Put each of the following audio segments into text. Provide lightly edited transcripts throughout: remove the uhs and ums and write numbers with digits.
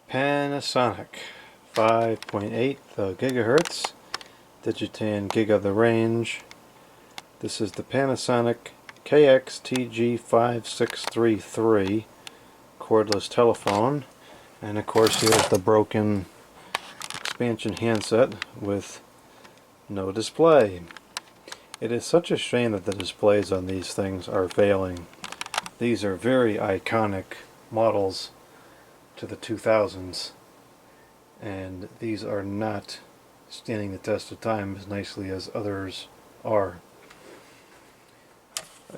Panasonic 5.8 gigahertz, Digitan gig of the range. This is the Panasonic KX-TG5633 cordless telephone, and of course here's the broken expansion handset with no display. It is such a shame that the displays on these things are failing. These are very iconic models to the 2000s, and these are not standing the test of time as nicely as others are.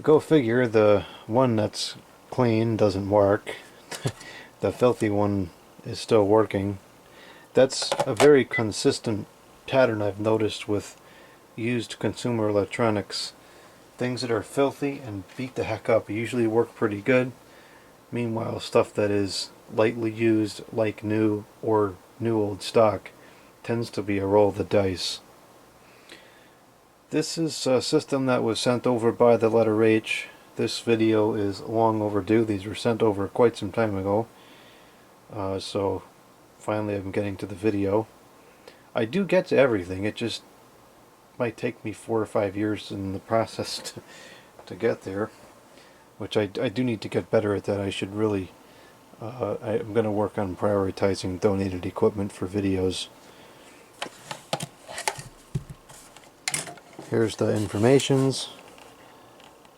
Go figure, the one that's clean doesn't work. The filthy one is still working. That's a very consistent pattern I've noticed with used consumer electronics. Things that are filthy and beat the heck up usually work pretty good. Meanwhile, stuff that is lightly used, like new or new old stock, tends to be a roll of the dice. This is a system that was sent over by the letter H. This video is long overdue. These were sent over quite some time ago. So finally I'm getting to the video. I do get to everything. It just might take me 4 or 5 years in the process to get there, which I do need to get better at that. I should really I'm going to work on prioritizing donated equipment for videos. Here's the informations.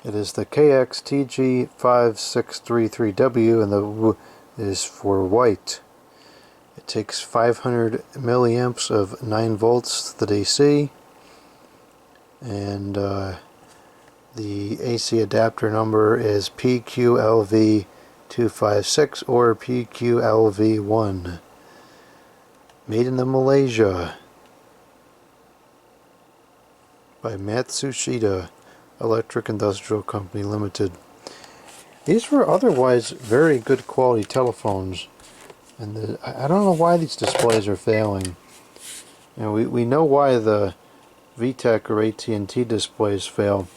It is the KX-TG5633W, and the W is for white. It takes 500 milliamps of 9 volts to the DC, and the AC adapter number is PQLV256 or PQLV1. Made in Malaysia by Matsushita Electric Industrial Company Limited. These were otherwise very good quality telephones, and I don't know why these displays are failing. You know, we know why the VTech or AT&T displays fail,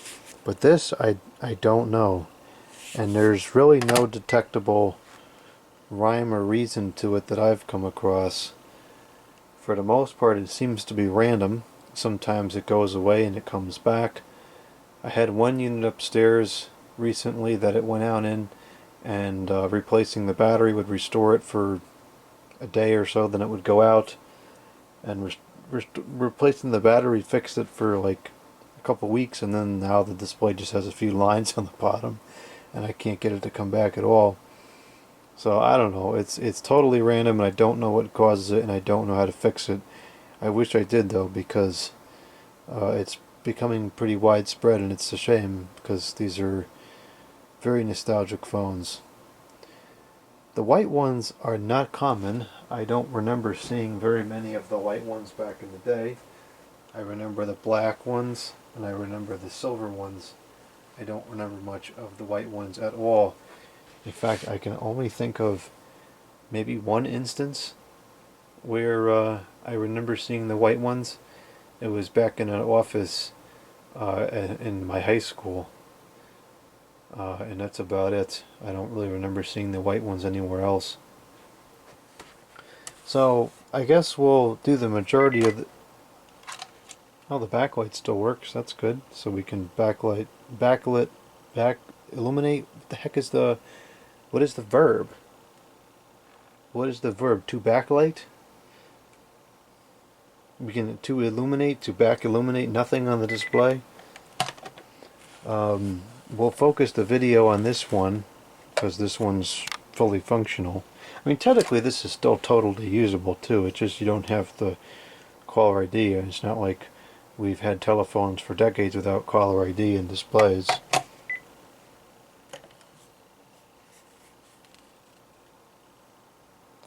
but this I don't know. And there's really no detectable rhyme or reason to it that I've come across. For the most part, it seems to be random. Sometimes it goes away and it comes back. I had one unit upstairs recently that it went out in, and replacing the battery would restore it for a day or so, then it would go out, and replacing the battery fixed it for like a couple weeks, and then now the display just has a few lines on the bottom and I can't get it to come back at all. So I don't know, it's totally random, and I don't know what causes it, and I don't know how to fix it. I wish I did though, because it's becoming pretty widespread, and it's a shame because these are very nostalgic phones. The white ones are not common. I don't remember seeing very many of the white ones back in the day. I remember the black ones, and I remember the silver ones. I don't remember much of the white ones at all. In fact, I can only think of maybe one instance where I remember seeing the white ones. It was back in an office in my high school, and that's about it. I don't really remember seeing the white ones anywhere else. So I guess we'll do the majority of the... Oh, the backlight still works. That's good. So we can illuminate. What the heck is the... What is the verb? What is the verb? To backlight? We can to illuminate, to back illuminate, nothing on the display. We'll focus the video on this one because this one's fully functional. I mean, technically this is still totally usable too. It's just you don't have the caller ID. It's not like we've had telephones for decades without caller ID and displays.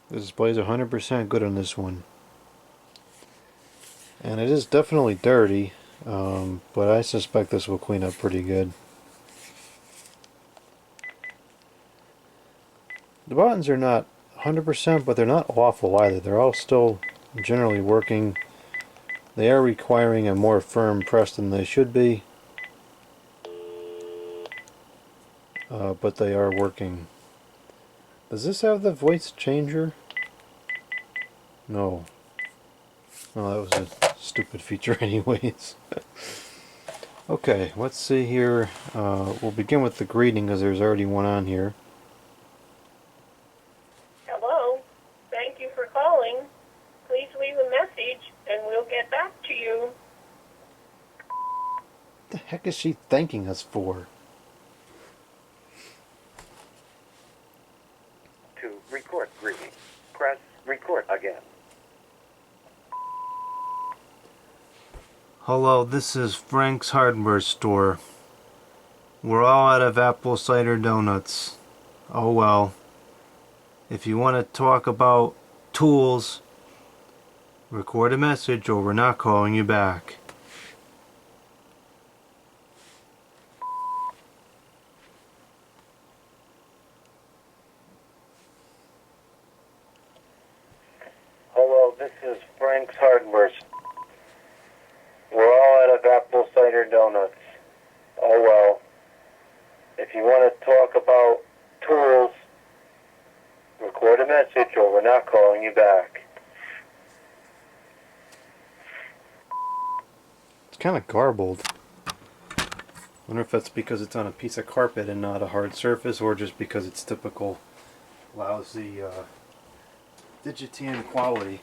The display is 100% good on this one. And it is definitely dirty, but I suspect this will clean up pretty good. The buttons are not 100%, but they're not awful either. They're all still generally working. They are requiring a more firm press than they should be, but they are working. Does this have the voice changer? No. Well, that was a stupid feature anyways. Okay, let's see here. We'll begin with the greeting because there's already one on here. Hello. Thank you for calling. Please leave a message and we'll get back to you. What the heck is she thanking us for? To record greeting, press record again. Hello, this is Frank's Hardware Store. We're all out of apple cider donuts. Oh well. If you want to talk about tools, record a message or we're not calling you back. Hello, this is Frank's Hardware. We're all out of apple cider donuts. Oh well. If you want to talk about tools, record a message or we're not calling you back. It's kind of garbled. Wonder if that's because it's on a piece of carpet and not a hard surface, or just because it's typical lousy Digitan quality.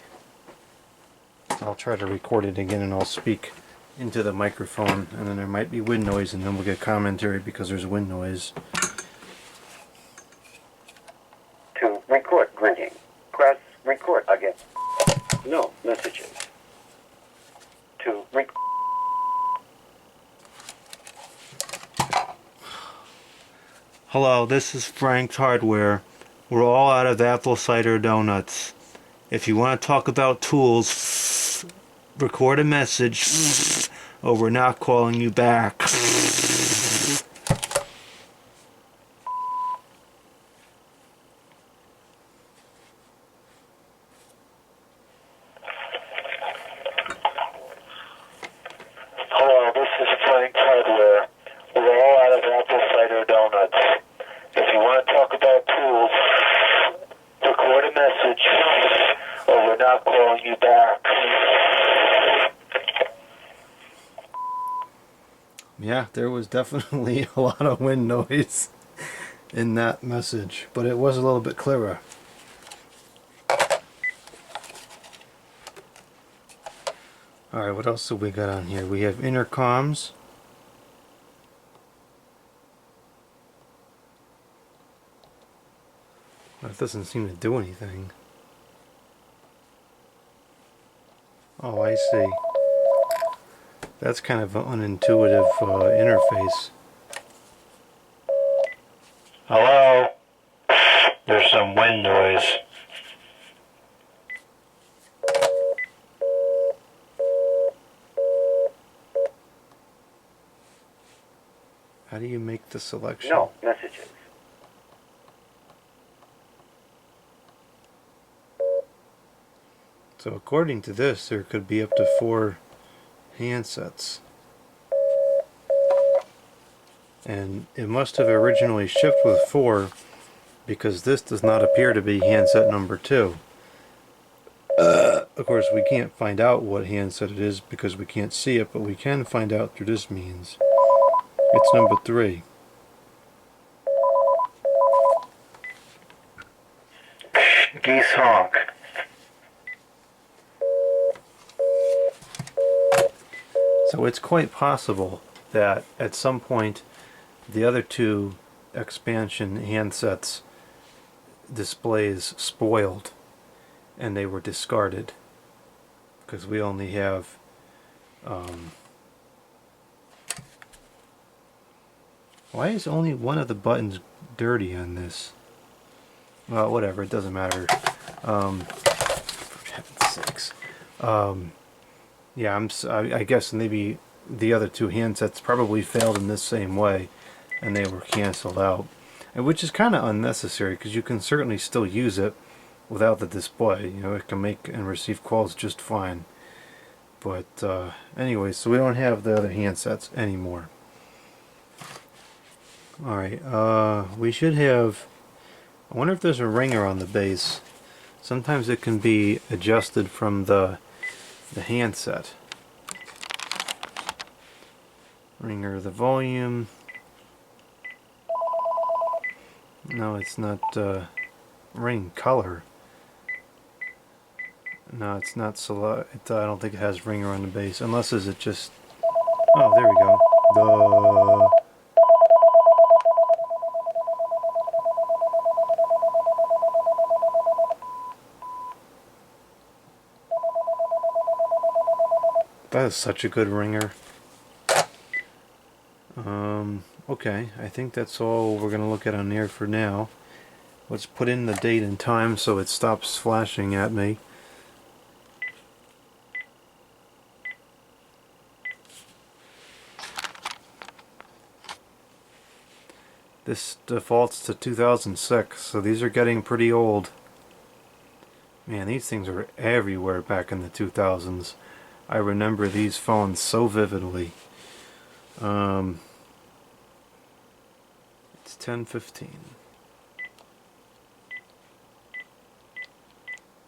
I'll try to record it again and I'll speak into the microphone, and then there might be wind noise, and then we'll get commentary because there's wind noise. To record greeting, press record again. No messages. To record. Hello, this is Frank's Hardware. We're all out of apple cider donuts. If you want to talk about tools, record a message or we're not calling you back. Hello, this is Frank's Hardware. We're all out of apple cider donuts. If you want to talk about tools, record a message, or we're not calling you back. Yeah, there was definitely a lot of wind noise in that message, but it was a little bit clearer. Alright, what else have we got on here? We have intercoms. That doesn't seem to do anything. Oh, I see. That's kind of an unintuitive interface. Hello? There's some wind noise. How do you make the selection? No messages. So according to this, there could be up to 4 handsets. And it must have originally shipped with 4 because this does not appear to be handset number 2. Of course, we can't find out what handset it is because we can't see it, but we can find out through this means. It's number 3. Geese honk. So it's quite possible that at some point the other 2 expansion handsets displays spoiled and they were discarded because we only have why is only one of the buttons dirty on this? Well, whatever, it doesn't matter. For heaven's sakes. Yeah, I guess maybe the other 2 handsets probably failed in this same way and they were canceled out. And which is kind of unnecessary because you can certainly still use it without the display. You know, it can make and receive calls just fine. But anyway, so we don't have the other handsets anymore. Alright, we should have... I wonder if there's a ringer on the base. Sometimes it can be adjusted from the handset. Ringer the volume. No, it's not ring color. No, it's not select. I don't think it has ringer on the base, unless is it just. Oh, there we go. Duh. That is such a good ringer. Okay, I think that's all we're gonna look at on here for now. Let's put in the date and time so it stops flashing at me. This defaults to 2006, so these are getting pretty old. Man, these things were everywhere back in the 2000s. I remember these phones so vividly. It's 10:15.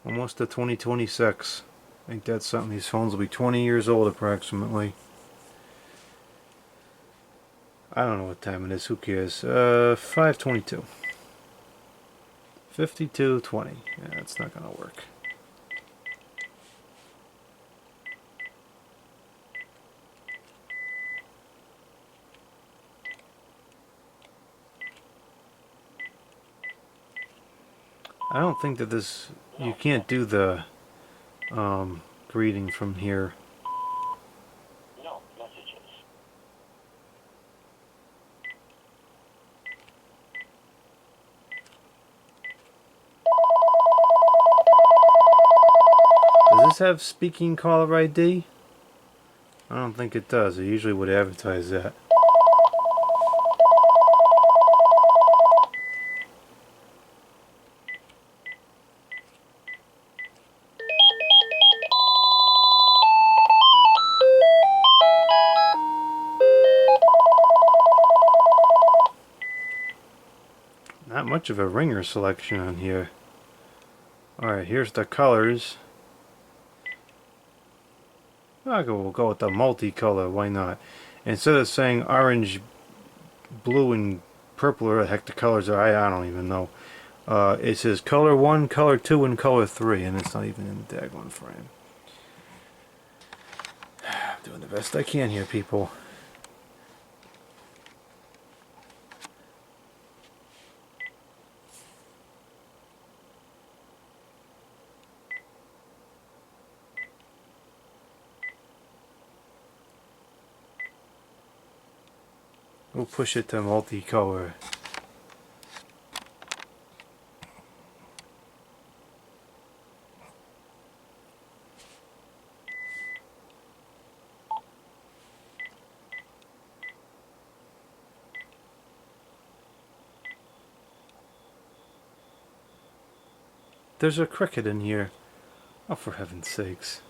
Almost to 2026. I think that's something. These phones will be 20 years old approximately. I don't know what time it is. Who cares? 5:22. 52:20. Yeah, that's not gonna work. I don't think that this. You can't do the greeting from here. No messages. Does this have speaking caller ID? I don't think it does. It usually would advertise that. Not much of a ringer selection on here. Alright, here's the colors. We'll go with the multicolor, why not? Instead of saying orange, blue, and purple, or the heck the colors are, I don't even know. It says color 1, color 2, and color 3, and it's not even in the daggone frame. I'm doing the best I can here, people. We'll push it to multicolor. There's a cricket in here. Oh, for heaven's sakes.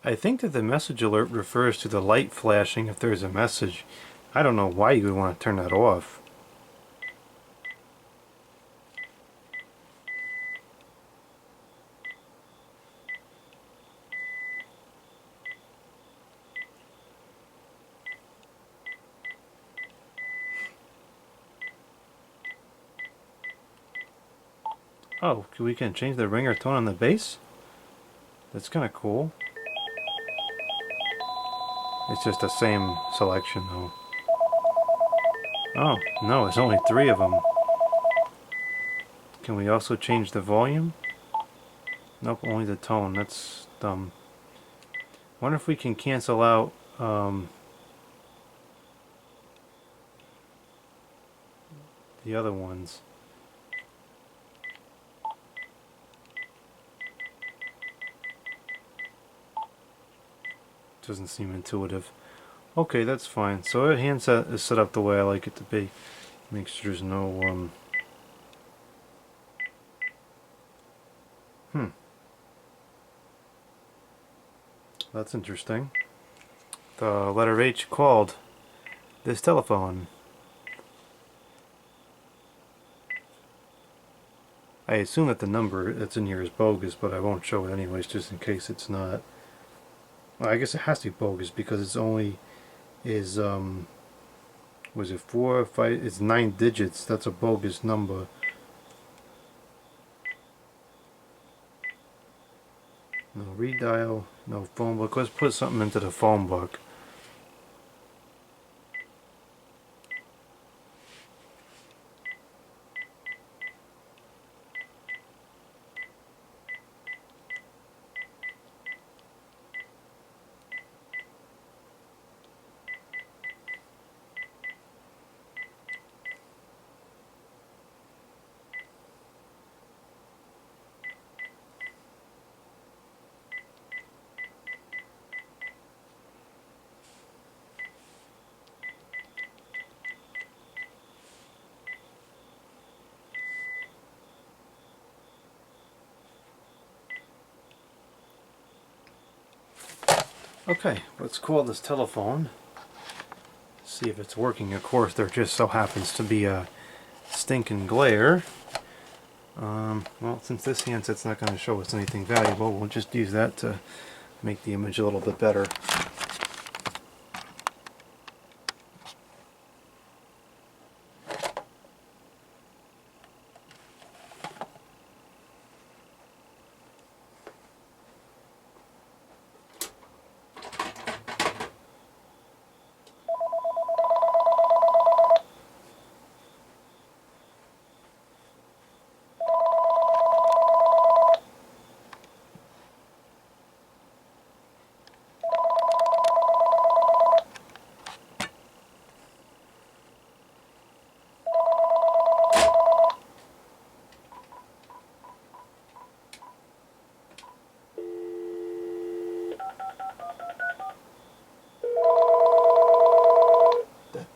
I think that the message alert refers to the light flashing if there's a message. I don't know why you would want to turn that off. Oh, we can change the ringer tone on the base? That's kind of cool. It's just the same selection though. Oh, no, there's only 3 of them. Can we also change the volume? Nope, only the tone. That's dumb. Wonder if we can cancel out the other ones. Doesn't seem intuitive. Okay, that's fine. So our handset is set up the way I like it to be. Make sure there's no that's interesting. The letter H called this telephone. I assume that the number that's in here is bogus, but I won't show it anyways, just in case it's not. Well, I guess it has to be bogus because it's only is was it 4 or 5? It's 9 digits. That's a bogus number. No redial, no phone book. Let's put something into the phone book. Okay, let's call this telephone. See if it's working. Of course, there just so happens to be a stinking glare. Well, since this handset's not going to show us anything valuable, we'll just use that to make the image a little bit better.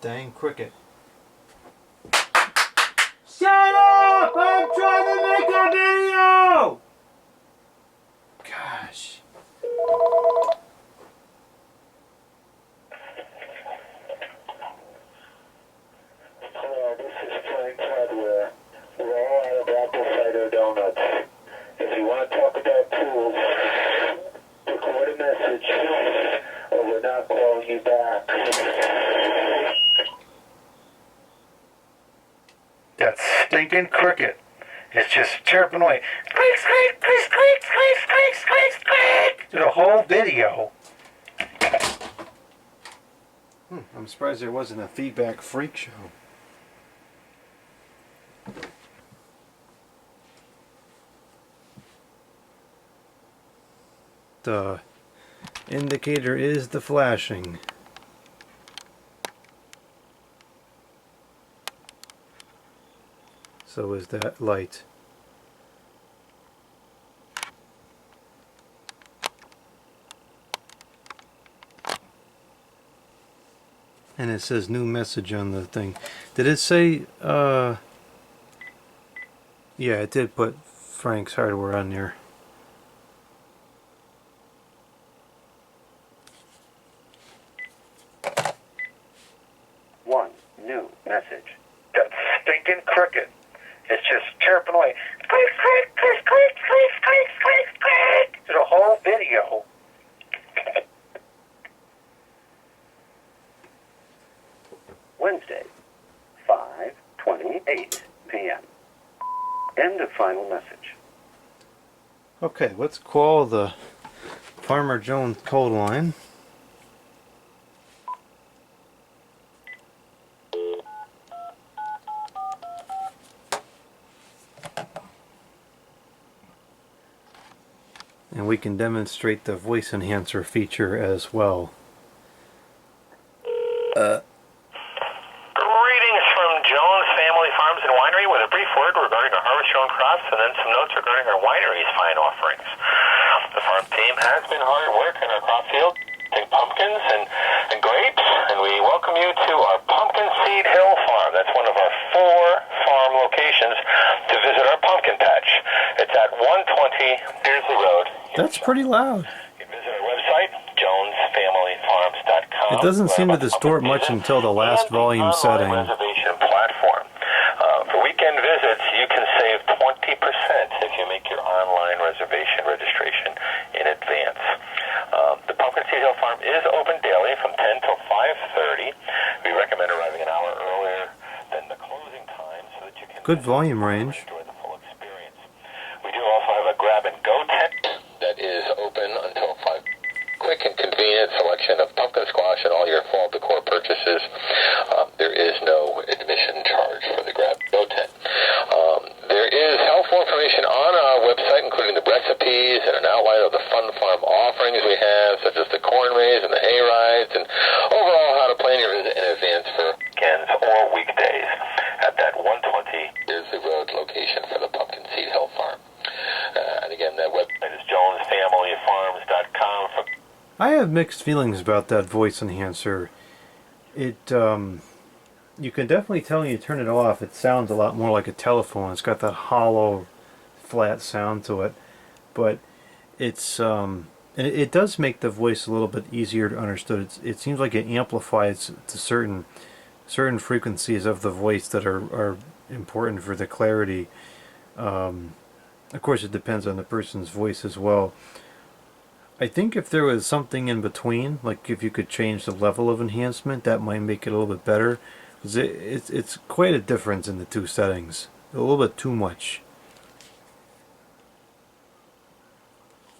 Dang cricket. Shut up! I'm trying to make a video! Gosh. Hello, this is Frank's Hardware. We're all out of apple cider donuts. If you want to talk about tools, record a message, or we're not calling you back. That stinking cricket. It's just chirping away. Squeak, squeak, squeak, squeak, squeak, squeak, squeak, squeak. Through the whole video. I'm surprised there wasn't a feedback freak show. The indicator is the flashing. So is that light. And it says new message on the thing. Did it say, yeah, it did put Frank's Hardware on there. One new message. That stinking cricket. It's just chirping away. Squeak, squeak, squeak, squeak, squeak, squeak, squeak, squeak. Through the whole video. Wednesday, 5:28 p.m. End of final message. Okay, let's call the Farmer Jones code line. And we can demonstrate the voice enhancer feature as well. Greetings from Jones Family Farms with a brief word regarding our harvest-shown crops and then some notes regarding our winery's fine offerings. The farm team has been hard at work in our crop field, pumpkins and grapes, and we welcome you to our Pumpkin Seed Hill Farm. That's one of our 4 farm locations to visit our pumpkin patch. It's at 120 Beardsley Road. That's pretty loud. You can visit our website, jonesfamilyfarms.com. It doesn't seem to distort much until the last volume setting. Reservation platform. For weekend visits, you can save 20% if you make your online reservation registration in advance. The Pumpkin Seed Hill Farm is open daily from 10 till 5:30. We recommend arriving an hour earlier than the closing time so that you can good volume range. Enjoy the full experience. We do also have a grab-and-go tent that is open until 5. Quick and convenient selection of pumpkin squash and all your fall decor purchases. There is no admission charge for the grab-and-go tent. There is helpful information on our website, including the recipes and an outline of the fun farm offerings we have, such as the corn maze and the hay rides, and overall how to plan your visit in advance for weekends or weekdays at that 120 Beardsley Road location for the Pumpkin Seed Hill Farm. And again, that website is jonesfamilyfarms.com. I have mixed feelings about that voice enhancer. You can definitely tell when you turn it off, it sounds a lot more like a telephone. It's got that hollow, flat sound to it. But it's it does make the voice a little bit easier to understand. It seems like it amplifies to certain frequencies of the voice that are important for the clarity. Of course, it depends on the person's voice as well. I think if there was something in between, like if you could change the level of enhancement, that might make it a little bit better. Because it's quite a difference in the 2 settings. A little bit too much.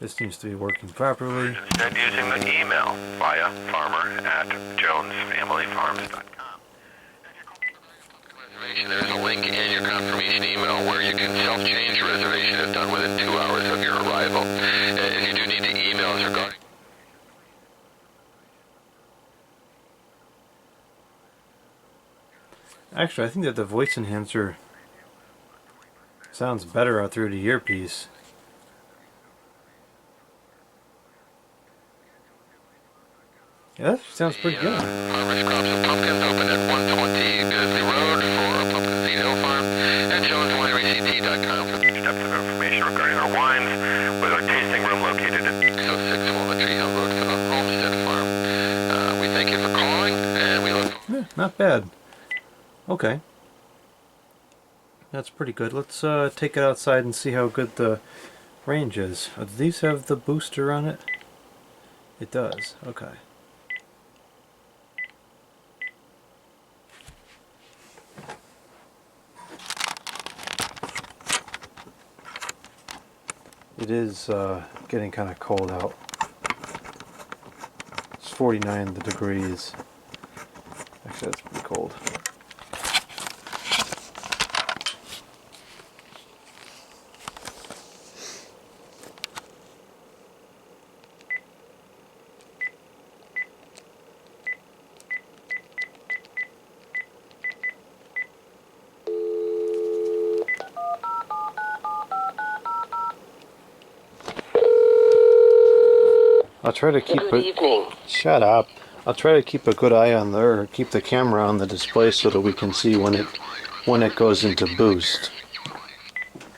This seems to be working properly. Instead, using the email via farmer@jonesfamilyfarms.com. There's a link in your confirmation email where you can self-change your reservation if done within 2 hours of your arrival. If you do need to email us regarding... Actually, I think that the voice enhancer sounds better out through the earpiece. Yeah, that sounds pretty good. Harvest crops of pumpkins open at 120 Beardsley Road for Pumpkin Seed Hill Farm, and joneswineryct.com for steps of information regarding our wines, with our tasting room located at 606 Walnut Tree Hill Road for the Homestead Farm. We thank you for calling, and we look forward. Yeah, not bad. Okay. That's pretty good. Let's take it outside and see how good the range is. Do these have the booster on it? It does. Okay. It is getting kind of cold out. It's 49 degrees. Actually, that's pretty cold. I'll try to keep Good evening. Shut up. I'll try to keep a good eye on or keep the camera on the display so that we can see when it goes into boost.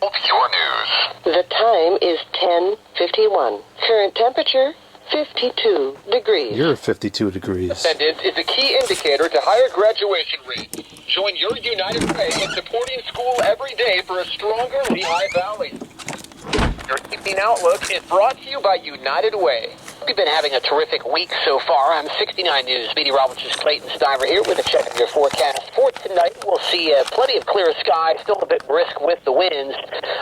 Your news. The time is 10:51. Current temperature 52 degrees. You're 52 degrees. Attendance is a key indicator to higher graduation rates. Join your United Way in supporting school every day for a stronger Lehigh Valley. Your evening outlook is brought to you by United Way. We've been having a terrific week so far. I'm 69 News meteorologist Clayton Stiver here with a check of your forecast for tonight. We'll see plenty of clear skies, still a bit brisk with the winds.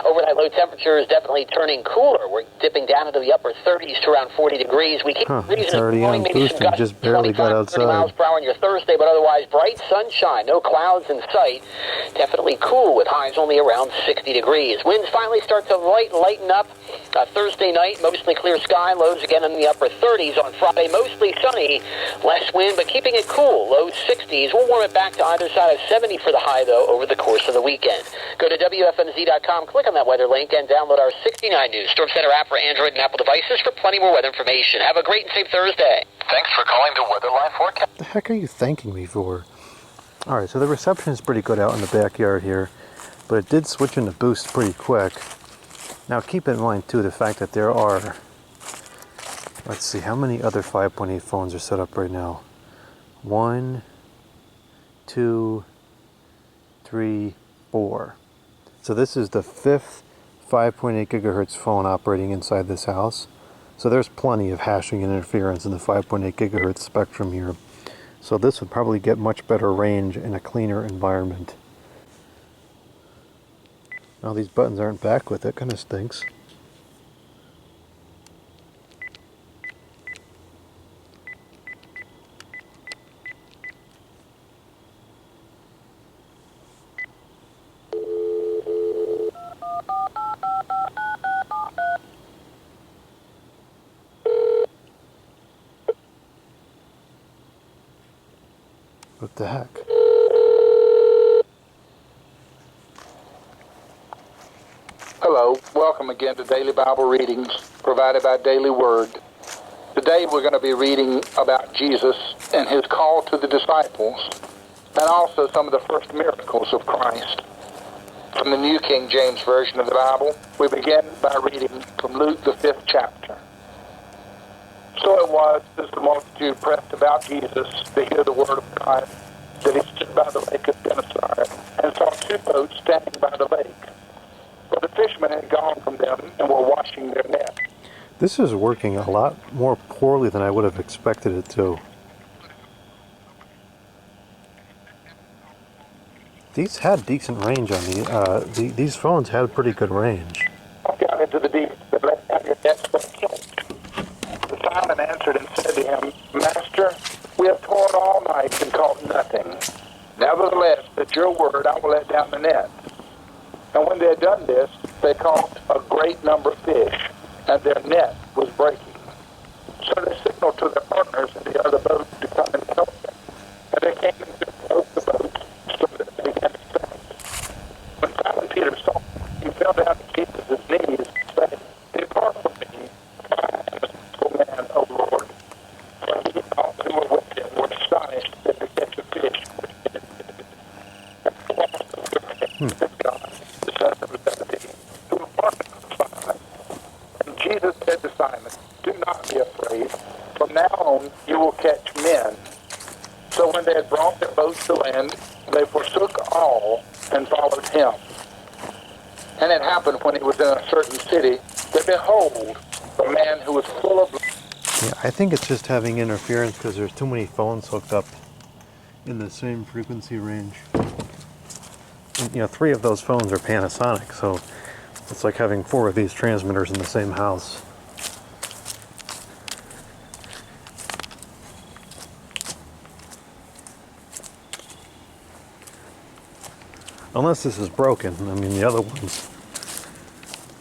Overnight low temperatures definitely turning cooler. We're dipping down into the upper 30s to around 40 degrees. We keep It's already on boost and just barely got outside. 30 miles per hour on your Thursday, but otherwise bright sunshine, no clouds in sight. Definitely cool with highs only around 60 degrees. Winds finally start to lighten up. Thursday night, mostly clear sky, lows again in the upper 30s. On Friday, mostly sunny, less wind, but keeping it cool, low 60s. We'll warm it back to either side of 70 for the high, though, over the course of the weekend. Go to WFMZ.com, click on that weather link, and download our 69 News Storm Center app for Android and Apple devices for plenty more weather information. Have a great and safe Thursday. Thanks for calling the Weatherline forecast. What the heck are you thanking me for? Alright, so the reception is pretty good out in the backyard here, but it did switch into boost pretty quick. Now keep in mind too the fact that there are, let's see, how many other 5.8 phones are set up right now? 1, 2, 3, 4. So this is the 5th 5.8 gigahertz phone operating inside this house. So there's plenty of hashing and interference in the 5.8 gigahertz spectrum here. So this would probably get much better range in a cleaner environment. Now these buttons aren't backlit, that kind of stinks. What the heck? Hello, welcome again to Daily Bible Readings provided by Daily Word. Today we're going to be reading about Jesus and his call to the disciples, and also some of the first miracles of Christ. From the New King James Version of the Bible, we begin by reading from Luke the 5th chapter. So it was, as the multitude pressed about Jesus to hear the word of God, that he stood by the lake of Gennesaret and saw two boats standing by the lake. For the fishermen had gone from them and were washing their nets. This is working a lot more poorly than I would have expected it to. These had decent range on these phones had pretty good range. Walk out into the deep, but let down your nets for a catch. Simon answered and said to him, Master, we have toiled all night and caught nothing. Nevertheless, at your word I will let down the net. And when they had done this, they caught a great number of fish, and their net was breaking. So they signaled to their partners in the other boat to come and help them. And they came and took both the boats, so that they began to sink. When Simon Peter saw it, he fell down at Jesus' knees and said, Depart from me, for I am a sinful man, O Lord. For he and all who were with him were astonished at the catch of fish which he had did. And they lost the faith of God, the son of Zebedee, who was partner of Simon. And Jesus said to Simon, Do not be afraid. From now on you will catch men. So when they had brought their boats to land, they forsook all and followed him. And it happened when he was in a certain city, that behold, a man who was full of blood. Yeah, I think it's just having interference because there's too many phones hooked up in the same frequency range. And, 3 of those phones are Panasonic, so it's like having 4 of these transmitters in the same house. Unless this is broken. I mean, the other ones,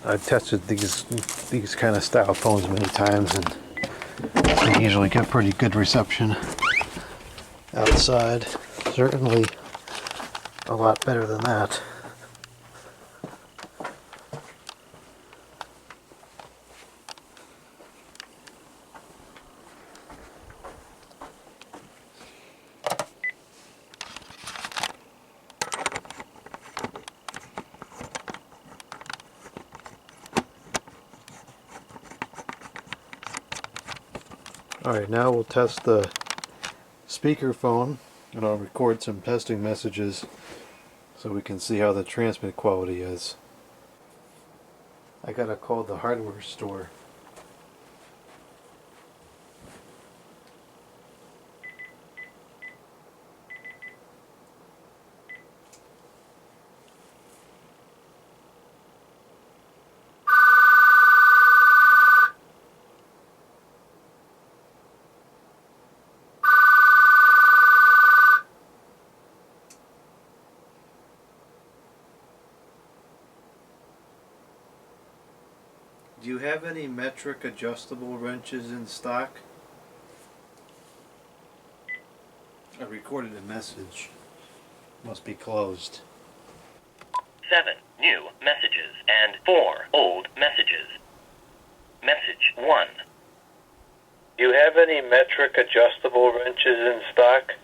I've tested these kind of style phones many times, and they usually get pretty good reception outside. Certainly a lot better than that. Alright, now we'll test the speakerphone, and I'll record some testing messages so we can see how the transmit quality is. I gotta call the hardware store. Do you have any metric adjustable wrenches in stock? I recorded a message. Must be closed. 7 new messages and 4 old messages. Message 1. Do you have any metric adjustable wrenches in stock?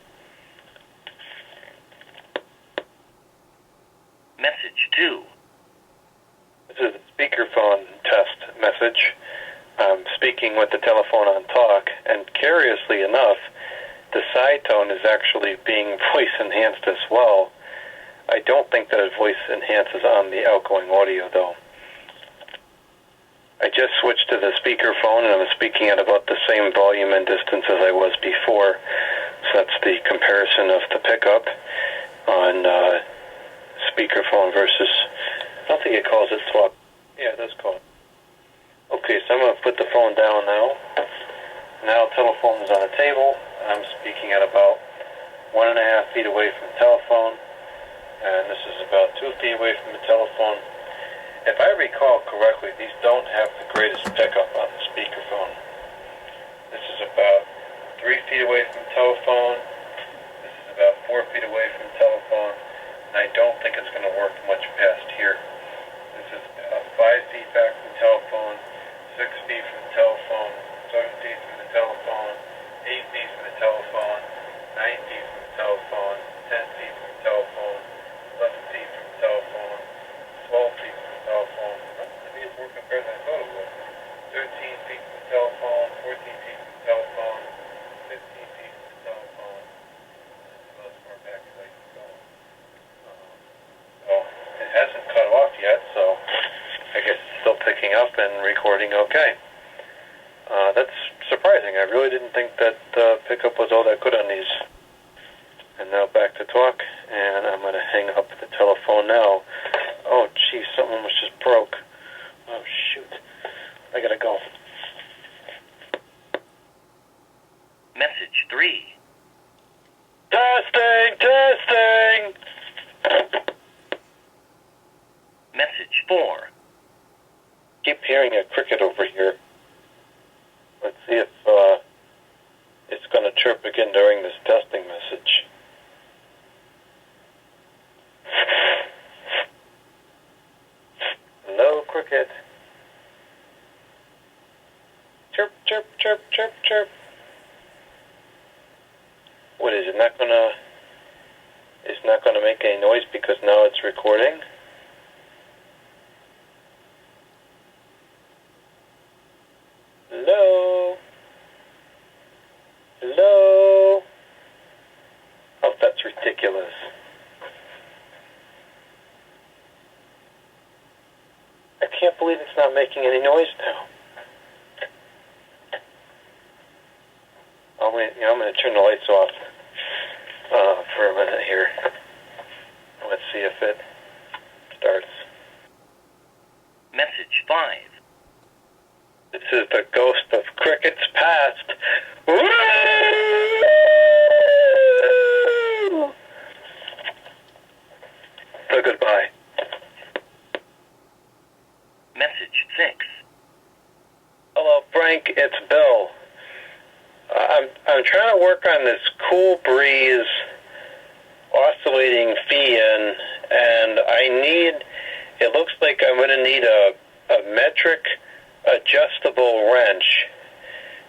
Message 2. This is a speakerphone test message. I'm speaking with the telephone on talk, and curiously enough, the side tone is actually being voice enhanced as well. I don't think that it voice enhances on the outgoing audio though. I just switched to the speakerphone and I'm speaking at about the same volume and distance as I was before. So that's the comparison of the pickup on speakerphone versus, I don't think it calls it talk. Yeah, it does call it. Okay, so I'm going to put the phone down now. Now the telephone is on the table. I'm speaking at about 1.5 feet away from the telephone. And this is about 2 feet away from the telephone. If I recall correctly, these don't have the greatest pickup on the speakerphone. This is about 3 feet away from the telephone. This is about 4 feet away from the telephone. And I don't think it's going to work much past here. This is 5 feet back from the telephone, 6 feet from the telephone, 7 feet from the telephone, 8 feet from the telephone, 9 feet from the telephone, 10 feet from the telephone, 11 feet from the telephone, 12 feet from the telephone. Maybe it's working better than I thought it would. 13 feet from the telephone, 14 feet from the telephone, 15 feet from the telephone. This is about as far back as I can go. Well, it hasn't cut off yet, so I guess it's still picking up and recording okay. That's surprising. I really didn't think that pickup was all that good on these. And now back to talk, and I'm going to hang up the telephone now. Oh, geez, something almost just broke. Oh, shoot. I got to go. Message 3. Testing! Message 4. Keep hearing a cricket over here. Let's see if it's going to chirp again during this testing message. Hello, cricket. Chirp, chirp, chirp, chirp, chirp. What is it? It's not gonna make any noise because now it's recording? Hello? Hello? Oh, that's ridiculous. I can't believe it's not making any noise now. I'm going to turn the lights off for a minute here. Let's see if it starts. Message 5. This is the ghost of crickets past. So goodbye. Message 6. Hello, Frank. It's Bill. I'm trying to work on this Cool Breeze oscillating fan, and it looks like I'm going to need a metric adjustable wrench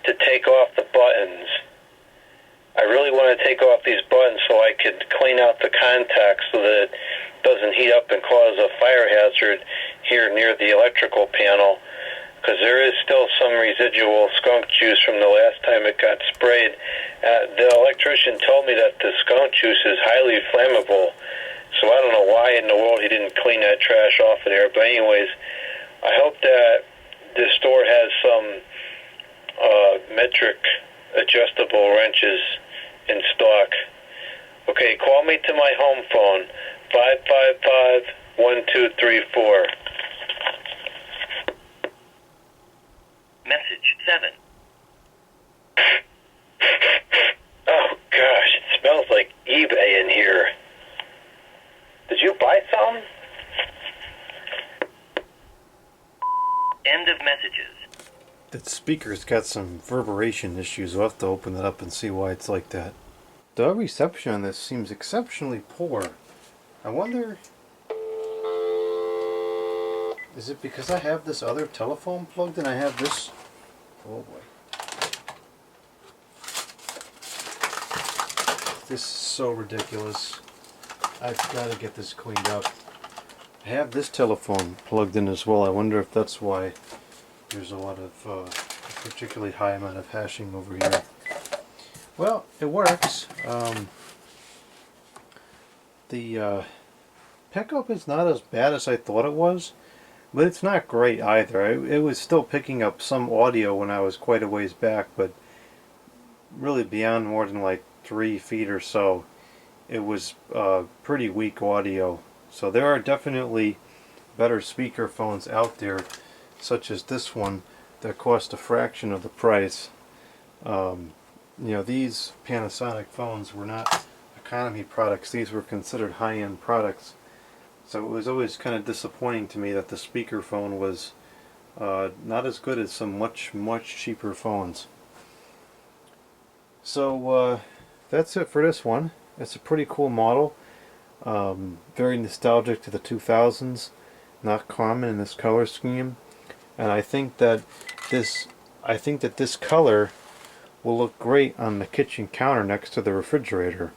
to take off the buttons. I really want to take off these buttons so I could clean out the contacts so that it doesn't heat up and cause a fire hazard here near the electrical panel, because there is still some residual skunk juice from the last time it got sprayed. The electrician told me that the skunk juice is highly flammable, so I don't know why in the world he didn't clean that trash off of there. But anyways, I hope that this store has some metric adjustable wrenches in stock. Okay, call me to my home phone, 555-1234. Message 7. Oh gosh, it smells like eBay in here. Did you buy some? End of messages. That speaker's got some reverberation issues. We'll have to open it up and see why it's like that. The reception on this seems exceptionally poor. I wonder... Is it because I have this other telephone plugged and I have this... Oh boy. This is so ridiculous. I've got to get this cleaned up. I have this telephone plugged in as well. I wonder if that's why there's a lot of a particularly high amount of hashing over here. Well, it works. The pickup is not as bad as I thought it was, but it's not great either. It was still picking up some audio when I was quite a ways back, but really beyond more than like 3 feet or so, it was pretty weak audio. So there are definitely better speakerphones out there, such as this one, that cost a fraction of the price. You know, these Panasonic phones were not economy products. These were considered high-end products. So it was always kind of disappointing to me that the speakerphone was not as good as some much cheaper phones. So that's it for this one. It's a pretty cool model. Very nostalgic to the 2000s. Not common in this color scheme. And I think that this color will look great on the kitchen counter next to the refrigerator.